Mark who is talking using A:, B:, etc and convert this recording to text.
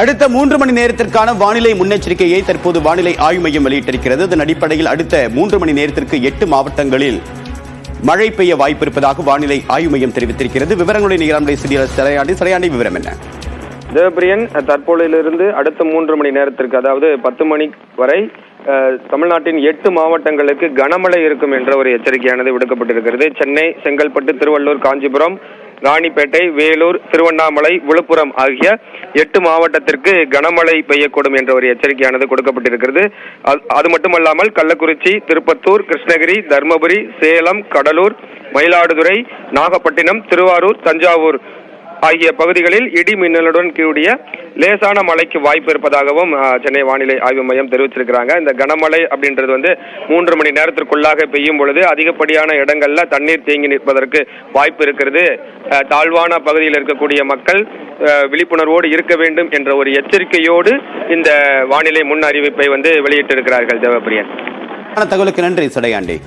A: அடுத்த 3 மணி நேரத்திற்கான வானிலை முன்னெச்சரிக்கையை தற்போது வானிலை ஆய்வு மையம் வெளியிட்டிருக்கிறது. அதன் அடிப்படையில் அடுத்த 3 மணி நேரத்திற்கு 8 மாவட்டங்களில் மழை பெய்ய வாய்ப்பு இருப்பதாக வானிலை ஆய்வு மையம் தெரிவித்திருக்கிறது. விவரங்களுடைய நிகழ்ச்சி செய்தியாளர் சரையாண்டி விவரம் என்ன?
B: தேவபிரியன், தற்போதையிலிருந்து அடுத்த 3 மணி நேரத்திற்கு, அதாவது 10 மணி வரை தமிழ்நாட்டின் 8 மாவட்டங்களுக்கு கனமழை இருக்கும் என்ற ஒரு எச்சரிக்கையானது விடுக்கப்பட்டிருக்கிறது. சென்னை, செங்கல்பட்டு, திருவள்ளூர், காஞ்சிபுரம், ராணிப்பேட்டை, வேலூர், திருவண்ணாமலை, விழுப்புரம் ஆகிய 8 மாவட்டத்திற்கு கனமழை பெய்யக்கூடும் என்ற ஒரு எச்சரிக்கையானது கொடுக்கப்பட்டிருக்கிறது. அது மட்டுமல்லாமல் கள்ளக்குறிச்சி, திருப்பத்தூர், கிருஷ்ணகிரி, தர்மபுரி, சேலம், கடலூர், மயிலாடுதுறை, நாகப்பட்டினம், திருவாரூர், தஞ்சாவூர் ஆகிய பகுதிகளில் இடி மின்னலுடன் கூடிய லேசான மழைக்கு வாய்ப்பு இருப்பதாகவும் சென்னை வானிலை ஆய்வு மையம் தெரிவிச்சிருக்கிறாங்க. இந்த கனமழை அப்படின்றது 3 மணி நேரத்திற்குள்ளாக பெய்யும் பொழுது அதிகப்படியான இடங்கள்ல தண்ணீர் தேங்கி நிற்பதற்கு வாய்ப்பு இருக்கிறது. தாழ்வான பகுதியில் இருக்கக்கூடிய மக்கள் விழிப்புணர்வோடு இருக்க வேண்டும் என்ற ஒரு எச்சரிக்கையோடு இந்த வானிலை முன் அறிவிப்பை வெளியிட்டிருக்கிறார்கள். தேவபிரியன்,
A: தகவலுக்கு நன்றி சடையாண்டி.